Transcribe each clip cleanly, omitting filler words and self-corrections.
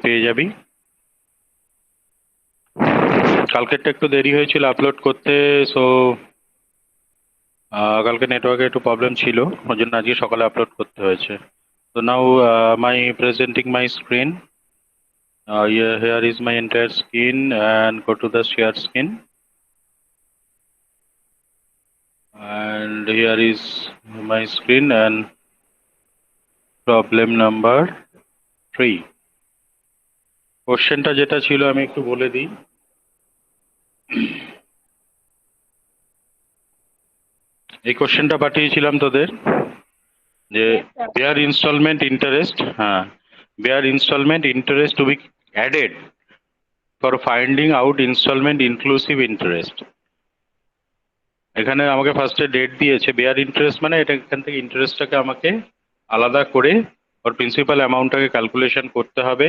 পেয়ে যাবি। কালকেরটা একটু দেরি হয়েছিল আপলোড করতে, সো কালকে নেটওয়ার্কে একটু প্রবলেম ছিল, ওই জন্য আজকে সকালে আপলোড করতে হয়েছে। So now my presenting my screen. Here is my entire screen and go to the share screen. And here is my screen and problem number 3. কোশ্চেনটা যেটা ছিল আমি একটু বলে দিই। এই কোশ্চেনটা পাঠিয়েছিলাম তোদের যে bear instalment interest, bear instalment interest to be added for finding out instalment inclusive interest. এখানে আমাকে ফার্স্টে ডেট দিয়েছে, বেয়ার ইন্টারেস্ট মানে এটা এখান থেকে ইন্টারেস্টটাকে আমাকে আলাদা করে ওর প্রিন্সিপাল অ্যামাউন্টটাকে ক্যালকুলেশন করতে হবে।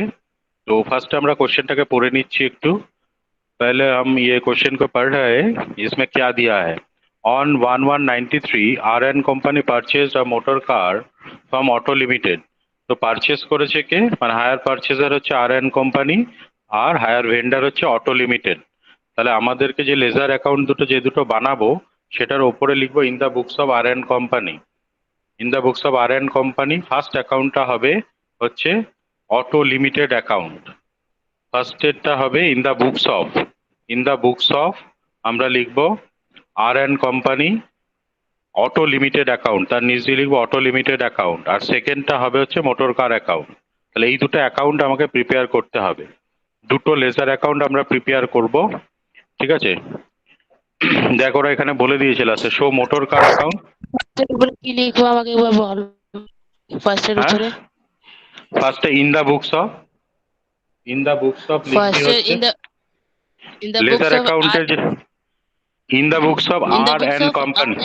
तो फर्स्ट আমরা क्वेश्चनটাকে পড়ে নিচ্ছি একটু। पहले हम ये क्वेश्चन को पढ़ रहे हैं। इसमें क्या दिया है, on 1193 RN company purchased a motor car from auto limited. তো পারচেজ করেছে কে, মানে হায়ার পারচেজার হচ্ছে RN কোম্পানি আর হায়ার ভেন্ডার হচ্ছে অটো লিমিটেড। তাহলে আমাদেরকে যে লেজার অ্যাকাউন্ট দুটো যে দুটো বানাবো সেটার ওপরে লিখবো in the books of RN company. In the books of RN company first অ্যাকাউন্টটা হবে হচ্ছে অটো লিমিটেড অ্যাকাউন্ট। ফার্স্টেরটা হবে ইন দা বুকস অফ আমরা লিখবো RN company auto limited account, তার নিচে লিখবো অটো লিমিটেড অ্যাকাউন্ট। আর সেকেন্ডটা হবে হচ্ছে মোটর কার অ্যাকাউন্ট। তাহলে এই দুটো অ্যাকাউন্ট আমাকে প্রিপেয়ার করতে হবে, দুটো লেজার অ্যাকাউন্ট আমরা প্রিপেয়ার করব, ঠিক আছে। দেখো ওরা এখানে বলে দিয়েছে লাস্টে শো মোটর কার অ্যাকাউন্ট। কি লিখবো আমাকে একবার বল, ফার্স্টের উপরে। ফার্স্টে ইন দা বুকস অফ লিখবি হচ্ছে লেজার অ্যাকাউন্টের যে in the books of RN company.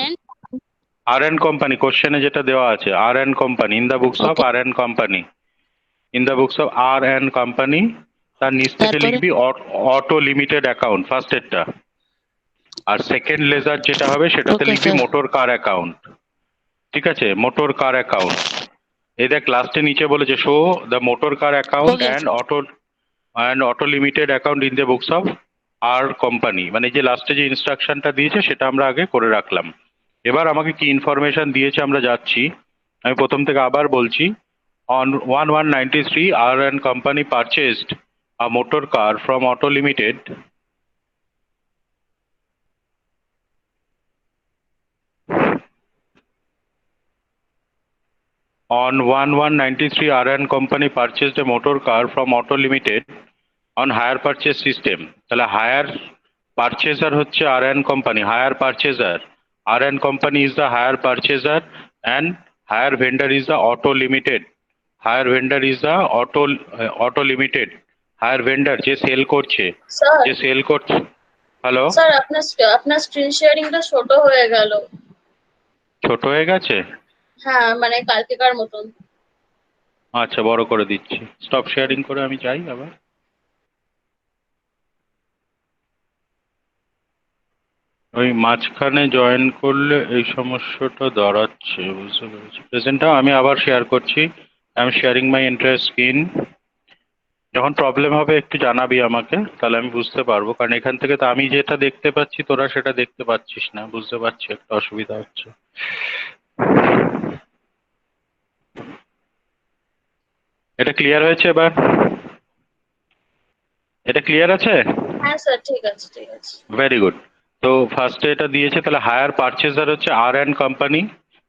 RN company কোশ্চেনে যেটা দেওয়া আছে RN company, in the books of RN company, in the books of RN company. তার নিচ থেকে লিখবি অটো লিমিটেড অ্যাকাউন্ট ফার্স্টেরটা। আর সেকেন্ড লেজার যেটা হবে সেটাতে লিখবি মোটর কার অ্যাকাউন্ট, ঠিক আছে, মোটর কার অ্যাকাউন্ট। এই দেখ লাস্টে নিচে বলেছে show the motor car account and auto limited account in the books of R company, মানে যে লাস্টে যে ইনস্ট্রাকশনটা দিয়েছে সেটা আমরা আগে করে রাখলাম। এবার আমাকে কি ইনফরমেশন দিয়েছে আমরা যাচ্ছি, আমি প্রথম থেকে আবার বলছি। On 1193 RN company purchased a motor car from auto limited on 1193 RN company purchased a motor car from Auto Limited on hire purchase system। তাহলে হায়ার পারচেজার হচ্ছে RN company, hire purchaser RN company is the hire purchaser and hire vendor is the auto limited. Hire vendor is the auto limited. Hire vendor যে sell করছে, যে sell করছে। Hello sir, আপনার screen শেয়ারিংটা ছোট হয়ে গেল। ছোট হয়ে গেছে? হ্যাঁ, মানে কালকেকার মতন। আচ্ছা, বড় করে দিচ্ছি। স্টপ শেয়ারিং করে আমি যাই আবার। ওই মাঝখানে জয়েন করলে এই সমস্যাটা দাঁড়াচ্ছে, বুঝতে পেরেছি। প্রেজেন্টটা আমি আবার শেয়ার করছি। I am sharing my entire screen. যখন প্রবলেম হবে একটু জানাবি আমাকে, তাহলে আমি বুঝতে পারবো, কারণ এখান থেকে তো আমি যেটা দেখতে পাচ্ছি তোরা সেটা দেখতে পাচ্ছিস না, বুঝতে পারছি একটা অসুবিধা হচ্ছে। এটা ক্লিয়ার হয়েছে এবার? এটা ক্লিয়ার আছে? হ্যাঁ স্যার, ঠিক আছে ঠিক আছে। Very good. তো ফার্স্টে এটা দিয়েছে, তাহলে হায়ার পারচেজার হচ্ছে RN company.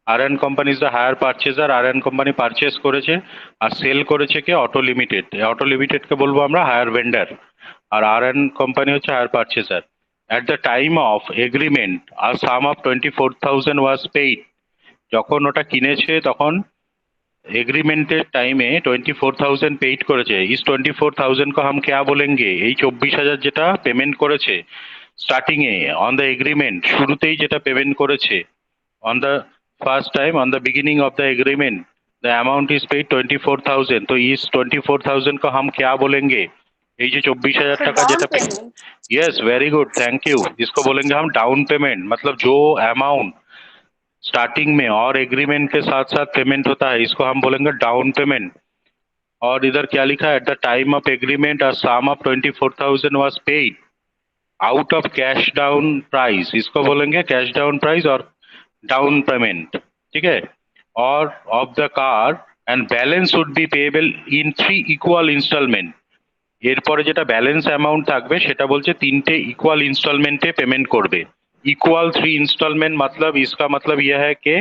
RN company is the hire purchaser. RN company purchase করেছে আর সেল করেছে কে, অটো লিমিটেড। অটো লিমিটেডকে বলবো আমরা হায়ার ভেন্ডার, আর RN কোম্পানি হচ্ছে hire purchaser. At the time of agreement আর সাম অফ 24,000 ওয়াজ পেইড। যখন ওটা কিনেছে তখন एग्रीमेंटेड टाइम में 24,000 पेड করেছে। इस 24,000 को हम क्या बोलेंगे, এই 24,000 যেটা পেমেন্ট করেছে starting A on the agreement, শুরুতেই যেটা পেমেন্ট করেছে on the first time on the beginning of the agreement the amount is paid 24,000। तो इस 24,000 को हम क्या बोलेंगे, এই যে 24,000 টাকা যেটা, yes very good, thank you. इसको बोलेंगे हम डाउन पेमेंट। मतलब जो अमाउंट स्टार्टिंग में और एग्रीमेंट के साथ साथ पेमेंट होता है इसको हम बोलेंगे डाउन पेमेंट। और इधर क्या लिखा है, at the time of agreement a sum of 24,000 was paid out of cash down price, इसको बोलेंगे कैश डाउन प्राइस और डाउन पेमेंट, ठीक है, और of the car and balance would be payable in 3 equal instalment. এরপরে যেটা balance amount থাকবে সেটা বলছে তিনটে ইকুয়াল ইনস্টলমেন্টে পেমেন্ট করবে। ইকুয়াল 3 ইনস্টলমেন্ট मतलब इसका मतलब यह है कि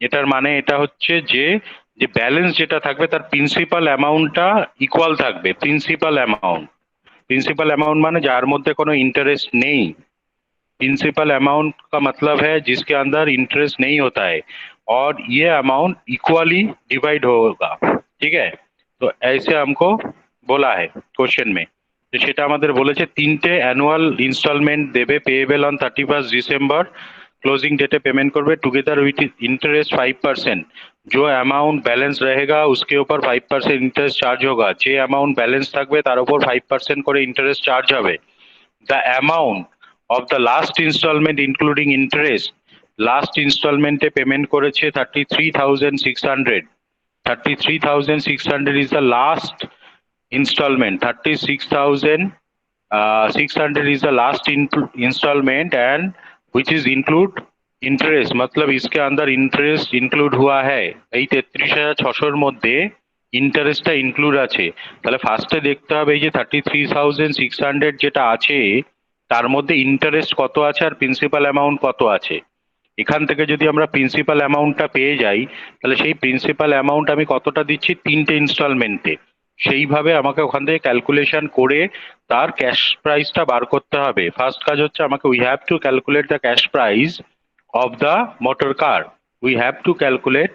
এটার মানে এটা হচ্ছে যে যে ব্যালেন্স যেটা থাকবে তার প্রিন্সিপাল অ্যামাউন্টটা ইকুয়াল থাকবে। प्रिंसिपल अमाउंट माने जार मध्य कोनो इंटरेस्ट नहीं। प्रिंसिपल अमाउंट का मतलब है जिसके अंदर इंटरेस्ट नहीं होता है और ये अमाउंट इक्वली डिवाइड होगा, ठीक है। तो ऐसे हमको बोला है क्वेश्चन में। तो সেটা আমাদের বলেছে তিনটে অ্যানুয়াল ইনস্টলমেন্ট দেবে payable on 31 December, closing date payment करवे टुगेदर विथ इंटरेस्ट 5%। जो अमाउंट बैलेंस रहेगा उसके ऊपर 5% इंटरेस्ट चार्ज होगा। जे अमाउंट बैलेंस থাকবে তার উপর 5% করে इंटरेस्ट चार्ज হবে। The amount of the last installment including interest, last installment A payment করেছে 33,600। 33,600 is the last installment। 36,600 is the last installment and which is include interest, मतलब इसके अंदर इंटरेस्ट इंक्लूड हुआ है। এই 33,600 মধ্যে ইন্টারেস্টটা ইনক্লুড আছে। তাহলে ফার্স্টে দেখতে হবে এই যে 33,600 যেটা আছে তার মধ্যে ইন্টারেস্ট কত আছে আর প্রিন্সিপাল অ্যামাউন্ট কত আছে। এখান থেকে যদি আমরা প্রিন্সিপাল অ্যামাউন্টটা পেয়ে যাই তাহলে সেই প্রিন্সিপাল অ্যামাউন্ট আমি কতটা দিচ্ছি তিনটে ইনস্টলমেন্টে, সেইভাবে আমাকে ওখান থেকে ক্যালকুলেশন করে তার ক্যাশ প্রাইসটা বার করতে হবে। ফার্স্ট কাজ হচ্ছে আমাকে we have to calculate the cash price of the motor car। We have to calculate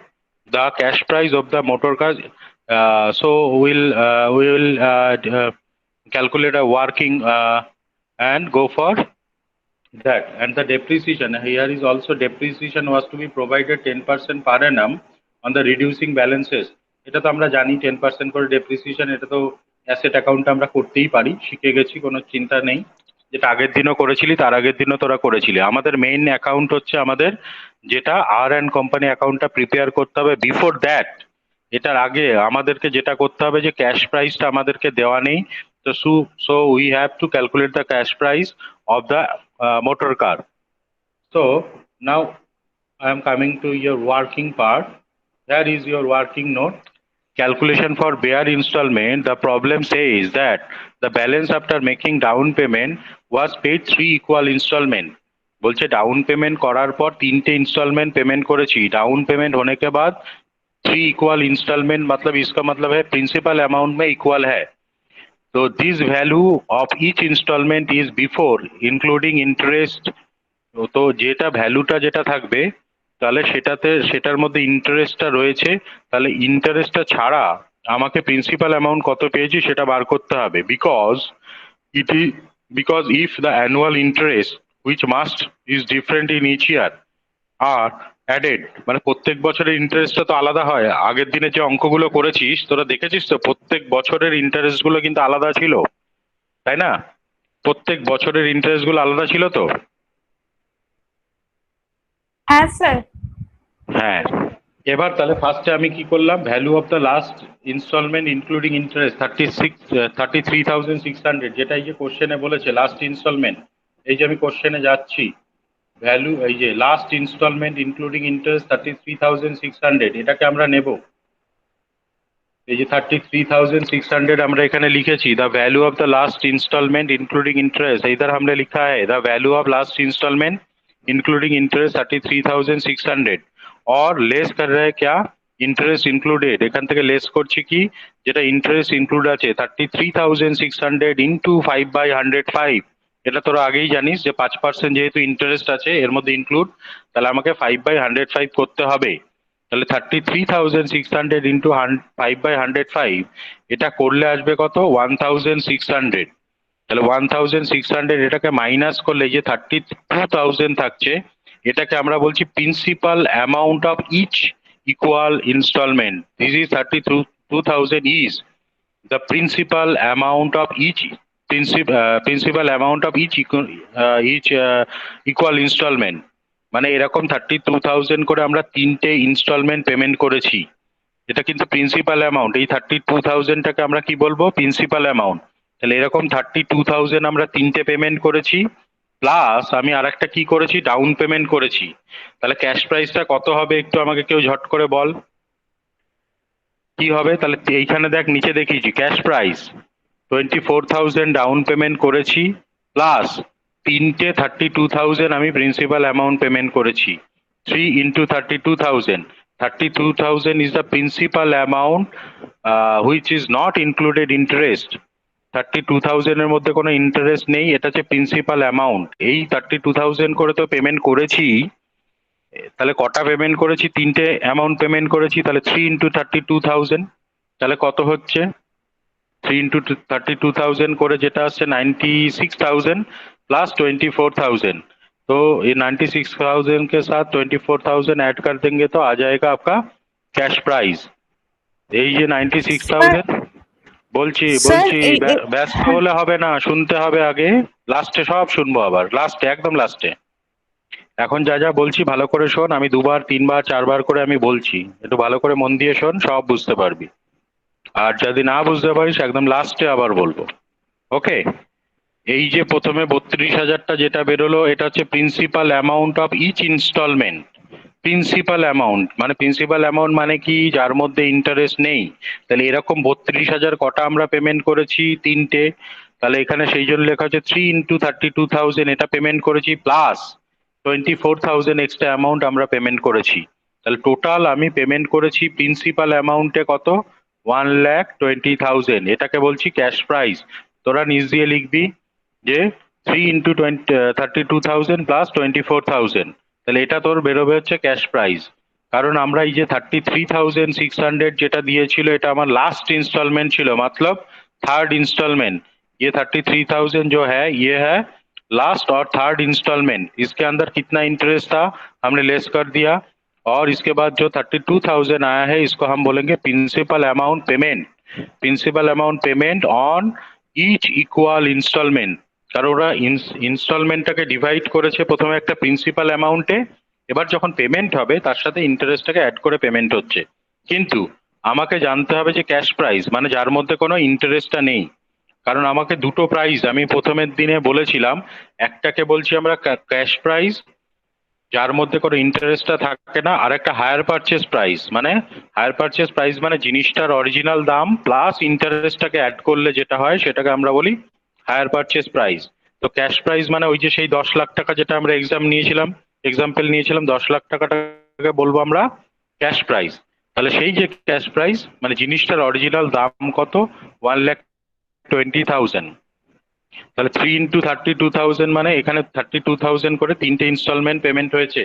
the cash price of the motor car। So we will calculate a working and go for that। And the depreciation here is also depreciation was to be provided 10% per annum on the reducing balances। এটা তো আমরা জানি 10% করে depreciation, এটা তো asset account আমরা করতেই পারি, শিখে গেছি, কোনো চিন্তা নেই। যেটা আগের দিনও করেছিলি তার আগের দিনও তোরা করেছিলি। আমাদের মেইন অ্যাকাউন্ট হচ্ছে আমাদের যেটা আর অ্যান্ড কোম্পানি অ্যাকাউন্টটা প্রিপেয়ার করতে হবে। বিফোর দ্যাট এটার আগে আমাদেরকে যেটা করতে হবে যে ক্যাশ প্রাইসটা আমাদেরকে দেওয়া নেই, তো so we have to calculate the cash price of the motor car। So now I am coming to your working part। Here is your working note। Calculation for bare installment, the problem says that the balance after making down payment was paid 3 equal installment। बोलছে down payment করার পর তিনটে instalment payment করেছি। Down payment होने के बाद 3 equal instalment मतलब इसका मतलब है प्रिंसिपल अमाउंट में इक्वल है। तो this value of each instalment is before including interest. তো যেটা ভ্যালুটা যেটা থাকবে তাহলে সেটার মধ্যে ইন্টারেস্টটা রয়েছে, তাহলে ইন্টারেস্টটা ছাড়া আমাকে প্রিন্সিপাল অ্যামাউন্ট কত পেয়েছি সেটা বার করতে হবে। Because if the annual interest which must is different in each year are added, মানে প্রত্যেক বছরের ইন্টারেস্টটা তো আলাদা হয়। আগের দিনে যে অঙ্কগুলো করেছিস তোরা দেখেছিস তো, প্রত্যেক বছরের ইন্টারেস্ট গুলো কিন্তু আলাদা ছিল, তাই না? প্রত্যেক বছরের ইন্টারেস্ট গুলো আলাদা ছিল তো। হ্যাঁ স্যার। হ্যাঁ, এবার তাহলে ফার্স্টে আমি কি করলাম, value of the last instalment including interest 33,600 যেটা এই যে কোশ্চেনে বলেছে লাস্ট ইনস্টলমেন্ট। এই যে আমি কোশ্চেনে যাচ্ছি, ভ্যালু এই যে লাস্ট ইনস্টলমেন্ট ইনক্লুডিং ইন্টারেস্ট 33,600 এটাকে আমরা নেব। এই যে 33,600 আমরা এখানে লিখেছি। The value of the last instalment including interest इधर हमने लिखा है the value of last instalment including interest 33,600 और लेस कर रहे हैं क्या इंटरेस्ट इंक्लूडेड। এখান থেকে লেস করছি কি যেটা ইন্টারেস্ট ইনক্লুড আছে 33,600 ইনটু 5/105। এটা তোরা আগেই জানিস যে 5% যেহেতু ইন্টারেস্ট আছে এর মধ্যে ইনক্লুড, তাহলে আমাকে 5/105 করতে হবে। তাহলে 33,600 ইন্টু 5/105 এটা করলে আসবে কত 1,600। তাহলে 1,600 এটাকে মাইনাস করলে যে 32,000 থাকছে এটাকে আমরা বলছি principal amount of each equal instalment. This is 32,000 is the principal amount of each equal instalment. মানে এরকম 32,000 করে আমরা তিনটে ইনস্টলমেন্ট পেমেন্ট করেছি। এটা কিন্তু প্রিন্সিপাল অ্যামাউন্ট। এই 32,000টাকে আমরা কি বলবো? Principal amount. তাহলে এরকম 32,000 আমরা তিনটে পেমেন্ট করেছি, প্লাস আমি আরেকটা কি করেছি? ডাউন পেমেন্ট করেছি। তাহলে ক্যাশ প্রাইসটা কত হবে একটু আমাকে কেউ ঝট করে বল, কি হবে? তাহলে এইখানে দেখ নিচে দেখিয়েছি ক্যাশ প্রাইস 24,000 ডাউন পেমেন্ট করেছি, প্লাস তিনটে 32,000 আমি প্রিন্সিপাল অ্যামাউন্ট পেমেন্ট করেছি। 3 into 32,000, 32,000 is the principal amount which is not included interest। 32,000 এর মধ্যে কোনো ইন্টারেস্ট নেই, এটা হচ্ছে প্রিন্সিপাল অ্যামাউন্ট। এই 32,000 করে তো পেমেন্ট করেছি, তাহলে কটা পেমেন্ট করেছি? তিনটে অ্যামাউন্ট পেমেন্ট করেছি, তাহলে 3 into 32,000, তাহলে কত হচ্ছে? 3 into 32,000 করে যেটা আসছে 96,000 प्लस 24,000। तो ये 96,000 के साथ 24,000 ऐड कर देंगे तो आ जाएगा आपका कैश प्राइस। এই যে 96,000 বলছি ব্যস্ত হলে হবে না, শুনতে হবে আগে, লাস্টে সব শুনবো আবার, লাস্টে একদম লাস্টে। এখন যা যা বলছি ভালো করে শোন, আমি দুবার তিনবার চারবার করে আমি বলছি, একটু ভালো করে মন দিয়ে শোন, সব বুঝতে পারবি। আর যদি না বুঝতে পারিস একদম লাস্টে আবার বলবো, ওকে? এই যে প্রথমে 32,000টা যেটা বেরোলো, এটা হচ্ছে principal amount of each instalment. Principal amount মানে কি? যার মধ্যে ইন্টারেস্ট নেই। তাহলে এরকম 32,000 কটা আমরা পেমেন্ট করেছি? তিনটে। তাহলে এখানে সেই জন্য লেখা হচ্ছে 3 into 32,000 এটা পেমেন্ট করেছি, প্লাস 24,000 এক্সট্রা অ্যামাউন্ট আমরা পেমেন্ট করেছি। তাহলে টোটাল আমি পেমেন্ট করেছি প্রিন্সিপাল অ্যামাউন্টে কত? 1,20,000। এটাকে বলছি ক্যাশ প্রাইস। তোরা নিজ দিয়ে লিখবি যে 3 into 32,000 প্লাস 24,000, তাহলে এটা তোর বেরোবে হচ্ছে ক্যাশ প্রাইস। কারণ আমরা এই যে 33,600 যেটা দিয়েছিল, এটা আমার लास्ट इंस्टॉलमेंट ছিল, मतलब थर्ड इंस्टॉलमेंट। ये 33,000 जो है ये है लास्ट और थर्ड इंस्टॉलमेंट। इसके अंदर कितना इंटरेस्ट था हमने लेस कर दिया, और इसके बाद जो 32,000 आया है इसको हम बोलेंगे principal amount payment. Principal amount payment on each equal instalment. কারণ ওরা ইনস্টলমেন্টটাকে ডিভাইড করেছে প্রথমে একটা প্রিন্সিপাল অ্যামাউন্টে, এবার যখন পেমেন্ট হবে তার সাথে ইন্টারেস্টটাকে অ্যাড করে পেমেন্ট হচ্ছে। কিন্তু আমাকে জানতে হবে যে ক্যাশ প্রাইস মানে যার মধ্যে কোনো ইন্টারেস্টটা নেই। কারণ আমাকে দুটো প্রাইস আমি প্রথমের দিনে বলেছিলাম, একটাকে বলছি আমরা ক্যাশ প্রাইস যার মধ্যে কোনো ইন্টারেস্টটা থাকে না, আর একটা হায়ার পারচেস প্রাইস। মানে হায়ার পারচেস প্রাইস মানে জিনিসটার অরিজিনাল দাম প্লাস ইন্টারেস্টটাকে অ্যাড করলে যেটা হয় সেটাকে আমরা বলি হায়ার পারচেস প্রাইস। তো ক্যাশ প্রাইস মানে ওই যে সেই 10 লাখ টাকা যেটা আমরা এক্সাম্পল নিয়েছিলাম 10 লাখ টাকাটাকে বলবো আমরা ক্যাশ প্রাইস। তাহলে সেই যে ক্যাশ প্রাইস মানে জিনিসটার অরিজিনাল দাম কত? 1,20,000। তাহলে 3 into 32,000 মানে এখানে 32,000 করে তিনটে ইনস্টলমেন্ট পেমেন্ট হয়েছে।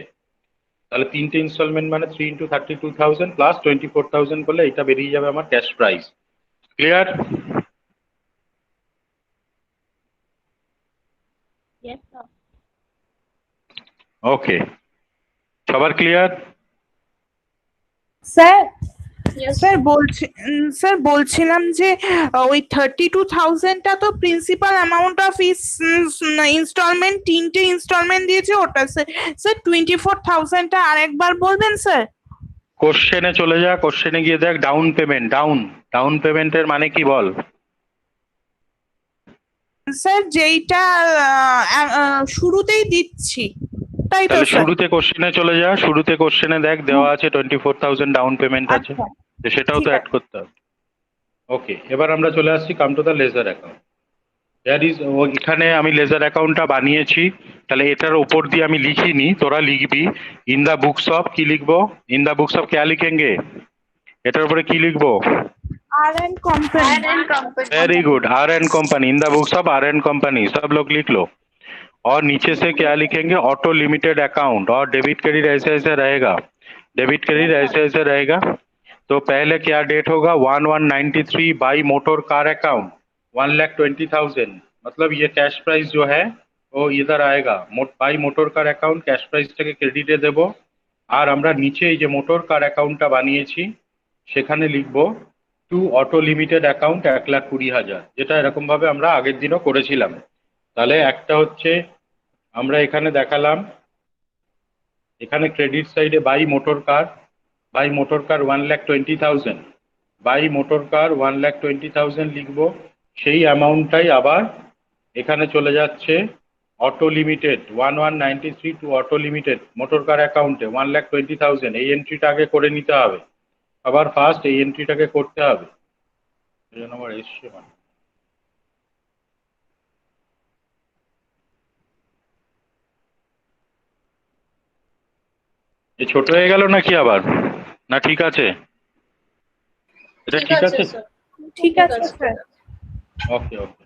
তাহলে তিনটে ইনস্টলমেন্ট মানে 3 into 32,000 প্লাস 24,000 করলে এটা বেরিয়ে যাবে আমার cash price. Clear? Yes, sir. ওকে, সবার ক্লিয়ার? Sir Yes. স্যার বলছিলাম যে ওই 32,000টা তো প্রিন্সিপাল অ্যামাউন্ট অফ ইনস্টলমেন্ট, তিনটে ইনস্টলমেন্ট দিয়েছে ওটা স্যার। স্যার 24,000টা আরেকবার বলবেন স্যার? কোশ্চেনে চলে যা, কোশ্চেনে গিয়ে দেখ ডাউন পেমেন্ট। ডাউন পেমেন্টের মানে কি বল? স্যার যেইটা শুরুতেই দিচ্ছি তাই তো তাহলে স্যার? শুরুতে কোশ্চেনে চলে যা, শুরুতে কোশ্চেনে দেখ দেওয়া আছে 24,000 ডাউন পেমেন্ট আছে, আচ্ছা, তো সেটাও তো ঠিক অ্যাড করতে হবে। ওকে, এবার আমরা চলে আসছি come to the ledger account. এখানে আমি লেজার অ্যাকাউন্টটা বানিয়েছি, তাহলে এটার উপর দিয়ে আমি লিখিনি, তোরা লিখবি ইন দা বুকস অফ। কি লিখবো? ইন দা বুকস অফ কে লিখেঙ্গে? এটার উপরে কি লিখবো? RN company. Very good, R N company. In the books of R N company सब लोग लिख लो। और नीचे से क्या लिखेंगे? Auto limited account. और डेबिट क्रेडिट ऐसे ऐसे रहेगा, डेबिट क्रेडिट ऐसे ऐसे रहेगा। तो पहले क्या डेट होगा? 1/1/93 बाई मोटर कार अकाउंट 1,20,000। मतलब ये कैश प्राइस जो है वो इधर आएगा, by motor car account cash प्राइसটাকে ক্রেডিটে দেব। আর আমরা নিচে এই যে মোটর কার অ্যাকাউন্টটা বানিয়েছি সেখানে লিখবো টু অটো লিমিটেড অ্যাকাউন্ট 1,20,000, যেটা এরকম ভাবে আমরা আগের দিনও করেছিলাম। তাহলে একটা হচ্ছে আমরা এখানে দেখালাম, এখানে ক্রেডিট সাইডে by motor car by motor car 1,20,000, by motor car 1,20,000 লিখবো। সেই অ্যামাউন্টটাই আবার এখানে চলে যাচ্ছে auto limited 1193 to auto limited motor car অ্যাকাউন্টে 1,20,000। এই এন্ট্রিটা আগে করে নিতে হবে, আবার ফার্স্ট এই এন্ট্রিটাকে করতে হবে। এই জন্য আমার এসছে মানে এ ছোট হয়ে গেল নাকি আবার, না ঠিক আছে? এটা ঠিক আছে? স্যার, ঠিক আছে স্যার। ওকে ওকে।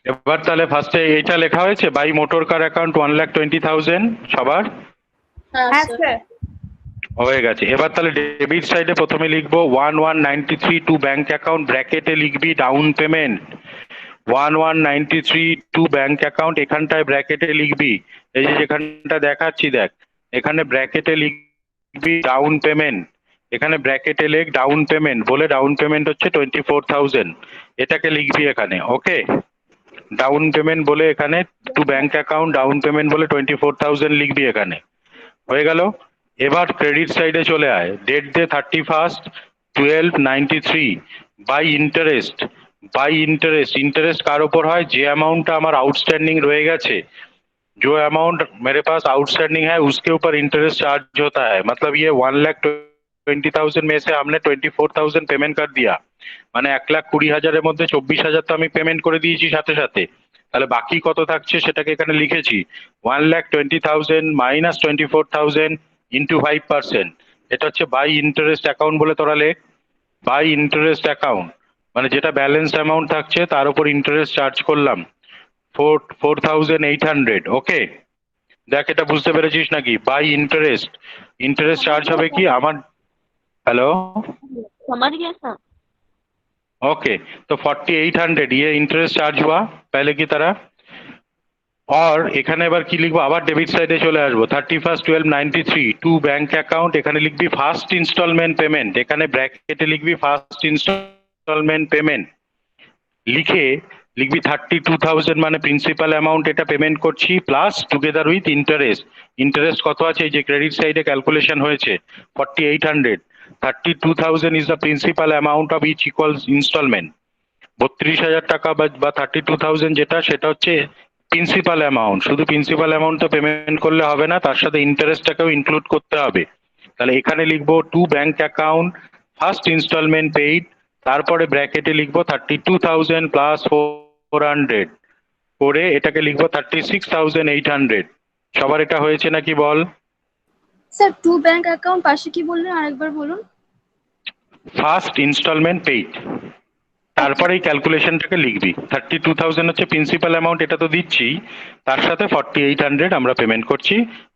এবার তাহলে ফার্স্টে এইটা লেখা হয়েছে বাই মোটর কার অ্যাকাউন্ট 1,20,000 সবার হ্যাঁ হ্যাঁ স্যার। স্যার। হয়ে গেছে। এবার তাহলে ডেবিট সাইডে প্রথমে লিখবো 1193 টু ব্যাংক অ্যাকাউন্ট, ব্র্যাকেটে লিখবি down payment 1193 two bank account, এখানটায় ব্র্যাকেটে লিখবি এই যে যেখানটা দেখাচ্ছি দেখ, এখানে ব্র্যাকেটে লিখবি ডাউন পেমেন্ট, এখানে ব্র্যাকেটে লেখ ডাউন পেমেন্ট বলে ডাউন পেমেন্ট হচ্ছে 24,000, এটাকে লিখবি এখানে। ওকে, ডাউন পেমেন্ট বলে এখানে two bank account down payment বলে 24,000 লিখবি এখানে। হয়ে গেল। এবার ক্রেডিট সাইডে চলে আয়, ডেট দে 31/12/93 by interest. By interest, interest कार ऊपर है जे अमाउंट हमारा आउटस्टैंडिंग रह गए, जो अमाउंट मेरे पास आउटस्टैंडिंग है उसके ऊपर इंटरेस्ट चार्ज होता है। मतलब ये 1,20,000 में से हमने 24,000 पेमेंट कर दिया, মানে 1,20,000 এর মধ্যে 24,000 তো আমি পেমেন্ট করে দিয়েছি সাথে সাথে, তাহলে বাকি কত থাকছে সেটাকে এখানে লিখেছি 1,20,000 মাইনাস 24,000 ইন্টু 5%। এটা হচ্ছে বাই ইন্টারেস্ট অ্যাকাউন্ট বলে তোরা লেখ, বাই ইন্টারেস্ট অ্যাকাউন্ট মানে যেটা ব্যালেন্স অ্যামাউন্ট থাকছে তার উপর ইন্টারেস্ট চার্জ করলাম 4,800। ওকে, দেখ এটা বুঝতে পেরেছিস নাকি? বাই ইন্টারেস্ট, इंटरेस्ट चार्ज হবে কি আমার, हेलो समझ गया सर। ओके, तो 4,800 ये इंटरेस्ट चार्ज हुआ पहले की तरह। और এখানে এবার কি লিখবো, আবার ডেবিট সাইডে চলে আসবো 31/12/93 টু ব্যাংক অ্যাকাউন্ট, এখানে লিখবি ফার্স্ট ইনস্টলমেন্ট পেমেন্ট, এখানে ব্র্যাকেটে লিখবি ফার্স্ট ইনস্টলমেন্ট পেমেন্ট, লিখে লিখবি 32,000 মানে প্রিন্সিপাল অ্যামাউন্ট এটা পেমেন্ট করছি plus together with interest. Interest কত আছে এই যে ক্রেডিট সাইডে ক্যালকুলেশন হয়েছে 4,800, 32,000 is the principal amount of each equals instalment. 32,000 টাকা বা 32,000 যেটা সেটা হচ্ছে প্রিন্সিপাল অ্যামাউন্ট, শুধু প্রিন্সিপাল অ্যামাউন্ট তো পেমেন্ট করলে হবে না, তার সাথে ইন্টারেস্টটাকেও ইনক্লুড করতে হবে। তাহলে এখানে লিখবো to bank account first instalment paid, তারপরে ব্র্যাকেটে লিখবো 32,000 প্লাস 400 করে এটাকে লিখবো 36,800। সবার এটা হয়েছে নাকি বল? স্যার টু ব্যাংক অ্যাকাউন্ট পাশে কি বললেন আরেকবার বলুন। ফার্স্ট ইনস্টলমেন্ট পেইড, তারপরে এই ক্যালকুলেশনটাকে লিখবি 32,000 হচ্ছে প্রিন্সিপাল অ্যামাউন্ট, এটা তো দিচ্ছি, তার সাথে 4,800 আমরা পেমেন্ট করছি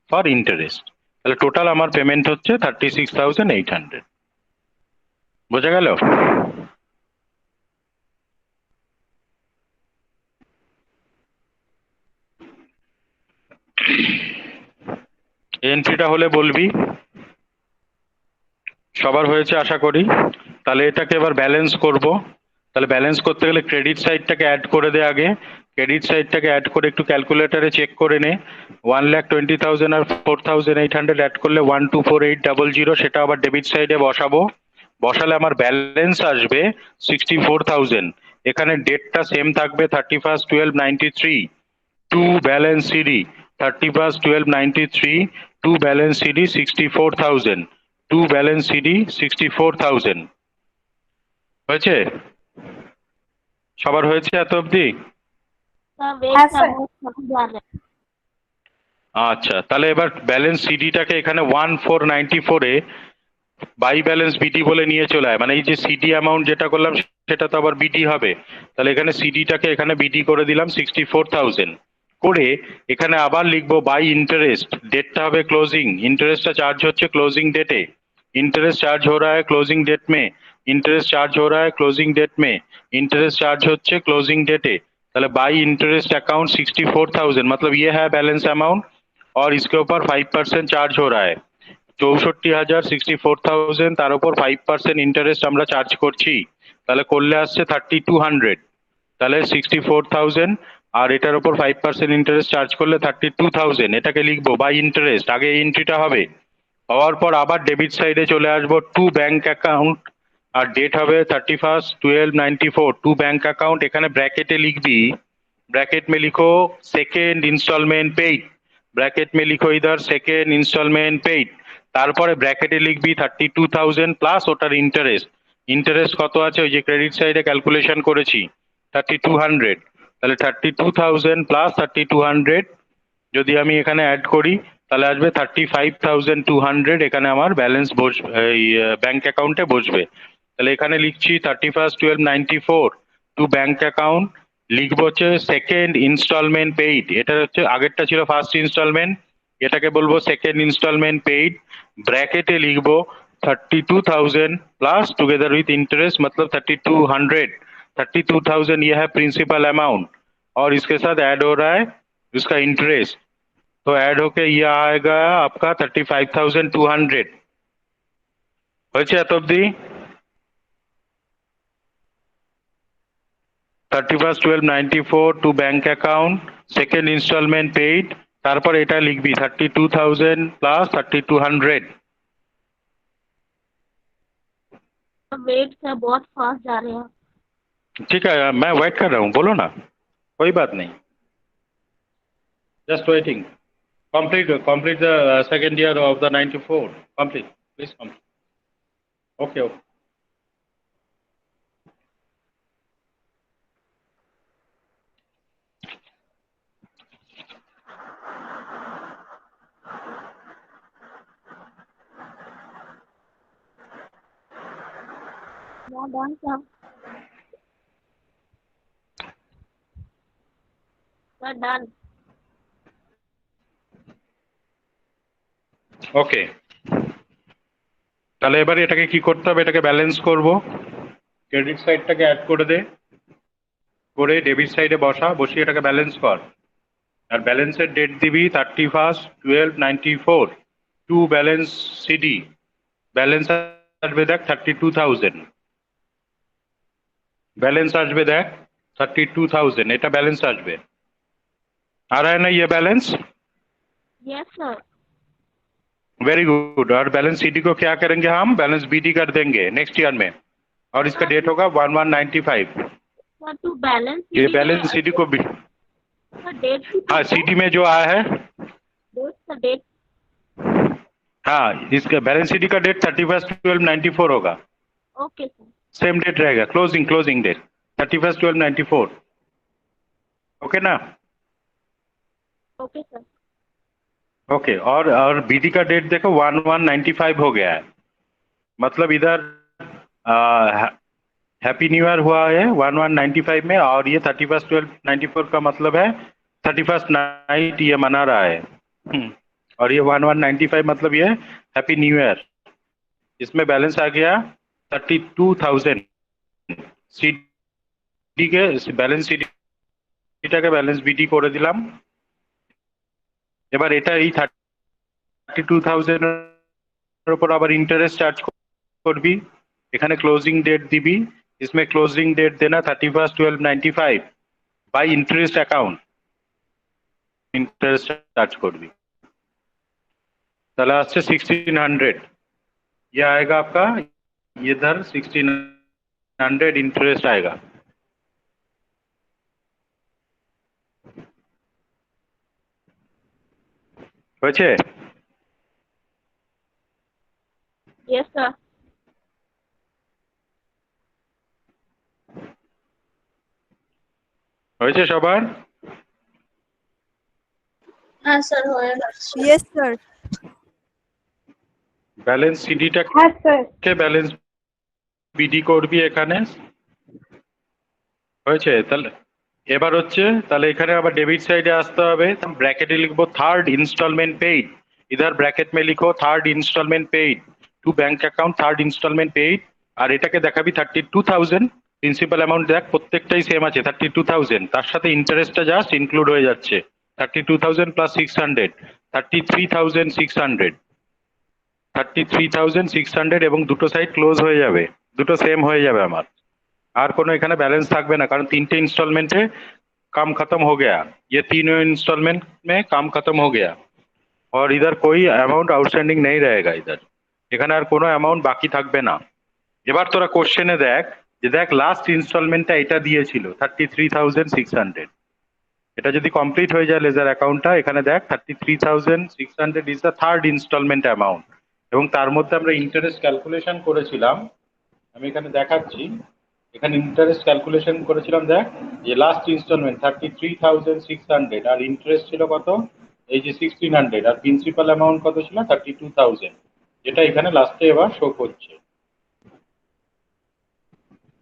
ফর ইন্টারেস্ট, তাহলে টোটাল আমার পেমেন্ট হচ্ছে 36,800। বোঝা গেল? এন্ট্রিটা হলে বলবি। সবার হয়েছে আশা করি। তাহলে এটাকে এবার ব্যালেন্স করব, তাহলে ব্যালেন্স করতে গেলে ক্রেডিট সাইডটাকে অ্যাড করে দে আগে, ক্রেডিট সাইডটাকে অ্যাড করে একটু ক্যালকুলেটরে চেক করে নে, 1,20,000 আর 4,800 অ্যাড করলে 1,24,800, সেটা আবার ডেবিট সাইডে বসাবো, বসালে আমার ব্যালেন্স আসবে 64,000। এখানে ডেটটা সেম থাকবে 31/12/93 to balance CD, 31/12/93 to balance CD 64,000, to balance CD 64,000। হয়েছে? সবার হয়েছে এত অবধি? सर वेट हाँ, सर सर। समझ आ আচ্ছা, তাহলে এবার ব্যালেন্স সিডিটাকে এখানে 1,494 এ বাই ব্যালেন্স বিটি বলে নিয়ে চলে আয়, মানে এই যে সিডি অ্যামাউন্ট যেটা করলাম সেটা তো আবার বিটি হবে, তাহলে এখানে সিডিটাকে এখানে বিটি করে দিলাম 64,000 করে, এখানে আবার লিখবো বাই ইন্টারেস্ট, डेट হবে ক্লোজিং, इंटरेस्ट चार्ज হচ্ছে क्लोजिंग डेटे, इंटरेस्ट चार्ज हो रहा है क्लोजिंग डेट में, इंटरेस्ट चार्ज हो रहा है क्लोजिंग डेट में, इंटरेस्ट चार्ज হচ্ছে क्लोजिंग डेटे। তাহলে बाई इंटरेस्ट अकाउंट 64,000 मतलब ये है बैलेंस अमाउंट और इसके ऊपर 5% चार्ज हो रहा है 64,000 64,000 তার উপর 5% ইন্টারেস্ট আমরা চার্জ করছি, তাহলে করলে আসছে 3,200, তাহলে 64,000 আর এটার উপর 5% ইন্টারেস্ট চার্জ করলে 32,000, এটাকে লিখবো বাই ইন্টারেস্ট, আগে এই এন্ট্রিটা হবে হওয়ার পর আবার ডেবিট সাইডে চলে আসবো টু ব্যাংক অ্যাকাউন্ট, আর ডেট হবে 31/12/94। টু ব্যাংক অ্যাকাউন্ট, এখানে ব্র্যাকেটে লিখবি, ब्रैकेट में लिखो सेकेंड इंस्टॉलमेंट पेड, ब्रैकेट में लिखो इधर सेकेंड इंस्टॉलमेंट पेड, তারপরে ব্র্যাকেটে লিখবি 32,000 প্লাস ওটার ইন্টারেস্ট। ইন্টারেস্ট কত আছে ওই যে ক্রেডিট সাইডে ক্যালকুলেশন করেছি 3200, তাহলে 32,000 প্লাস 3200 যদি আমি এখানে অ্যাড করি তাহলে আসবে 35,200, এখানে আমার ব্যালেন্স বসবে, এই ব্যাংক অ্যাকাউন্টে বসবে। তাহলে এখানে লিখছি 31/12/94 টু ব্যাংক অ্যাকাউন্ট, লিখবো হচ্ছে সেকেন্ড ইনস্টলমেন্ট পেইড, এটা হচ্ছে আগেরটা ছিল ফার্স্ট ইনস্টলমেন্ট, এটাকে বলবো সেকেন্ড ইনস্টলমেন্ট পেইড, ব্র্যাকেটে लिखबो 32,000 प्लस टुगेदर विथ इंटरेस्ट मतलब 3200। 32,000 ये है प्रिंसिपल अमाउंट और इसके साथ ऐड हो रहा है इसका इंटरेस्ट, तो ऐड होके ये आएगा आपका 35,200। হয়েছে এত অবধি? 31/12/94 to bank account, second instalment paid, তারপর এটা লিখবি 32,000 প্লাস 3200। वेट सर बहुत फास्ट जा रहे हैं। ठीक है मैं वेट कर रहा हूँ, बोलो ना, कोई बात नहीं, just waiting. complete the second year of the 94, complete, please complete। okay। मैं done sir. Sir done. Okay, তাহলে এবারে এটাকে কি করতে হবে, এটাকে ব্যালেন্স করব। ক্রেডিট সাইডটাকে অ্যাড করে দে, করে ডেবিট সাইডে বসিয়ে এটাকে ব্যালেন্স কর। আর ব্যালেন্সের ডেট দিবি 31/12/94 টু ব্যালেন্স সিডি, ব্যালেন্স আসবে দেখ 32,000, ব্যালেন্স আসবে দেখ 32,000, এটা ব্যালেন্स আসবে। आ रहा है ना ये balance? Yes sir. Very good. और बैलेंस सीडी को क्या करेंगे हम, बैलेंस बीडी कर देंगे नेक्स्ट ईयर में, और इसका डेट होगा 1195। सर टू बैलेंस ये बैलेंस सीडी को भी, सर डेट हाँ सीडी में जो आया है, डेट सर डेट। हाँ इसका बैलेंस सीडी का डेट 31/12/94 होगा, ओके सर। सेम डेट रहेगा, क्लोजिंग डेट 31/12/94। ओके ना? Okay sir. ओके। और बीडी का डेट देखो 1195 हो गया है, मतलब इधर हैप्पी न्यू ईयर हुआ है 1195 में, और ये 31/12/94 का मतलब है 31st नाइट ये मना रहा है। और ये 1195 मतलब ये हैप्पी न्यू ईयर। इसमें बैलेंस आ गया 32,000 सीडी के बैलेंस, सीडीটাকে ব্যালেন্স বিডি করে দিলাম। এবার এটা এই 32,000 এর উপর আবার ইন্টারেস্ট চার্জ করবি, এখানে ক্লোজিং ডেট দিবি, इसमें क्लोजिंग डेट देना 31/12/95 bye interest account, interest charge করবি। তাহলে আসছে 1600, ये आएगा आपका इधर 1600 इंटरेस्ट आएगा। হয়েছে? Yes sir. হয়েছে সবার? হ্যাঁ স্যার হয়ে গেছে। Yes sir. ব্যালেন্স সিডিটা হ্যাঁ স্যার। কে ব্যালেন্স বিডি করবি এখানে, হয়েছে? তাহলে এবার হচ্ছে, তাহলে এখানে আবার ডেবিট সাইডে আসতে হবে, ব্র্যাকেটে লিখবো থার্ড ইনস্টলমেंट पेड, इधर ब्रैकेट में लिखो third instalment paid to bank account third instalment paid, আর এটাকে দেখাবি 32,000 প্রিন্সিপাল অ্যামাউন্ট, দেখ প্রত্যেকটাই সেম আছে 32,000, তার সাথে ইন্টারেস্টটা জাস্ট ইনক্লুড হয়ে যাচ্ছে 32,000 প্লাস 600 33,600 33,600, এবং দুটো সাইড ক্লোজ হয়ে যাবে, দুটো সেম হয়ে যাবে আমার, আর কোনো এখানে ব্যালেন্স থাকবে না, কারণ তিনটে ইনস্টলমেंटे काम खत्म हो गया, ये तीनों इंस्टॉलमेंट में काम खत्म हो गया। और इधर कोई अमाउंट आउटस्टैंडिंग नहीं रहेगा इधर, এখানে আর কোনো অ্যামাউন্ট বাকি থাকবে না। এবার তোরা কোশ্চেনে দেখ যে দেখ লাস্ট ইনস্টলমেন্টটা এটা দিয়েছিল 33,600, এটা যদি কমপ্লিট হয়ে যায় লেজার অ্যাকাউন্টটা, এখানে দেখ 33,600 is the third instalment amount, এবং তার মধ্যে আমরা ইন্টারেস্ট ক্যালকুলেশন করেছিলাম, আমি এখানে দেখাচ্ছি, এখানে ইন্টারেস্ট ক্যালকুলেশন করেছিলাম, দেখ যে লাস্ট ইনস্টলমেন্ট 33,600 আর ইন্টারেস্ট ছিল কত, এই যে 1,600, আর প্রিন্সিপাল অ্যামাউন্ট কত ছিল 32,000, যেটা এখানে লাস্টে এবার শো করছে।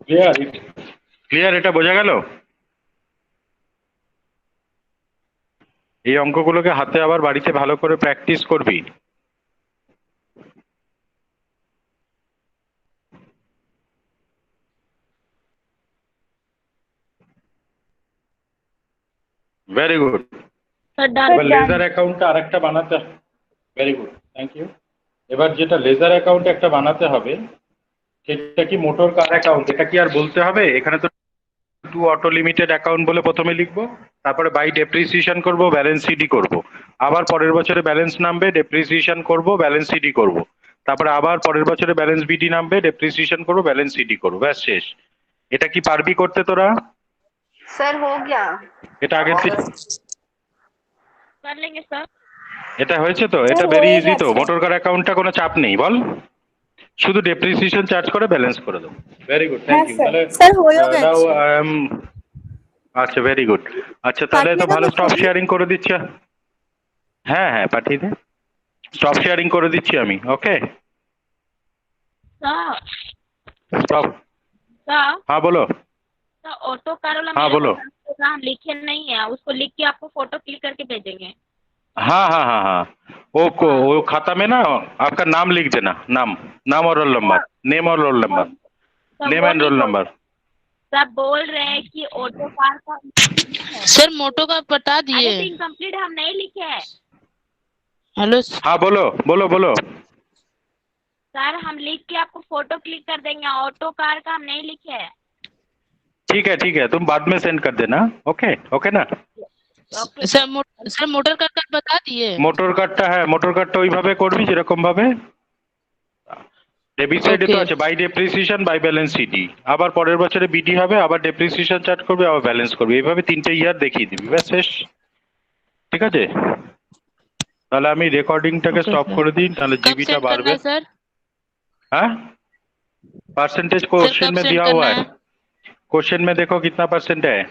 ক্লিয়ার? ক্লিয়ার, এটা বোঝা গেল? এই অঙ্কগুলোকে হাতে আবার বাড়িতে ভালো করে প্র্যাকটিস করবি। Very good. Sir done. এবার লেজার অ্যাকাউন্টটা আরেকটা বানাতে, ভেরি গুড, থ্যাংক ইউ। এবার যেটা লেজার অ্যাকাউন্ট একটা বানাতে হবে, সেটা কি মোটর কার অ্যাকাউন্ট, এটা কি আর বলতে হবে? এখানে তো টু অটো লিমিটেড অ্যাকাউন্ট বলে প্রথমে লিখবো, তারপরে বাই ডেপ্রিসিয়েশন করব, ব্যালেন্স সিডি করব, আবার পরের বছরে ব্যালেন্স নামবে, ডেপ্রিসিয়েশন করব, ব্যালেন্স সিডি করব, তারপরে আবার পরের বছরে ব্যালেন্স বিডি নামবে, ডেপ্রিসিয়েশন করব, ব্যালেন্স সিডি করব, ব্যাস শেষ। এটা কি পারবি করতে তোরা? सर हो गया। এটা আগের দিন कर लेंगे सर। এটা হয়েছে তো, এটা ভেরি ইজি তো, মোটর কার অ্যাকাউন্টটা কোনো চাপ নেই, বল, শুধু ডেপ্রিসিয়েশন চার্জ করে ব্যালেন্স করে দাও। Very good, thank you. তাহলে স্যার হয়েও নাও গেছে। আচ্ছা, ভেরি গুড। আচ্ছা, তাহলে তো ভালো, স্টপ শেয়ারিং করে দিচ্ছি। হ্যাঁ হ্যাঁ, পাঠিয়ে দে, স্টপ শেয়ারিং করে দিচ্ছি আমি। ওকে, सर স্টপ। सर হ্যাঁ বলো। सर ऑटो कार वाला हाँ, मेरे बोलो। को हम लिखे नहीं है, उसको लिख के आपको फोटो क्लिक करके भेजेंगे। हाँ हाँ हाँ हाँ, वो खाता में ना आपका नाम लिख देना, नाम और रोल नंबर, नेम और रोल नंबर, सर नेम वो एंड नहीं रोल बोल- नंबर। सर बोल रहे हैं कि ऑटो कार का सर मोटो का बता अरे दिए। तो इनकम्प्लीट हम नहीं लिखे हैं हेलो हाँ बोलो बोलो बोलो। सर, हम लिख के आपको फोटो क्लिक कर देंगे, ऑटो कार का हम नहीं लिखे है। ठीक है, तुम बाद में सेंड कर देना। ओके ओके ना। ओके सर मोटर का कार्ड बता दिए। মোটর কার্ডটা, হ্যাঁ মোটর কার্ডটা ওইভাবে করবি যেরকম ভাবে ডেবিট সাইডে তো Okay. আছে, by depreciation by balance CD, আবার পরের বছরে বিডি হবে, আবার ডেপ্রিসিয়েশন চার্জ করবে, আবার ব্যালেন্স করবে, এইভাবে তিনটে ইয়ার দেখিয়ে দিবি, ব্যাস শেষ। ঠিক আছে, তাহলে আমি রেকর্ডিংটাকে Okay, স্টপ sir. করে দিই, তাহলে कब जीबीটা सेंड करना বাড়বে। है सर? हाँ, परसेंटेज सर क्वेश्चन कब में सेंड दिया करना हुआ है, है? क्वेश्चन में देखो कितना परसेंट है।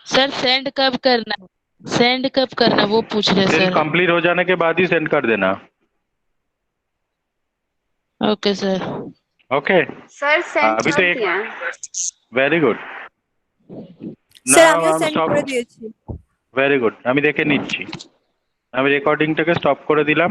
सर सेंड कब करना है? सेंड कब करना वो पूछ रहे सेंड सर। कंप्लीट हो जाने के बाद ही सेंड कर देना। Okay sir. Okay, sir send अभी तो कर एक- दिया। Very good. স্যার আমিও সেন্ড করে দিয়েছি। ভেরি গুড, আমি দেখে নিচ্ছি, আমি রেকর্ডিংটাকে স্টপ করে দিলাম।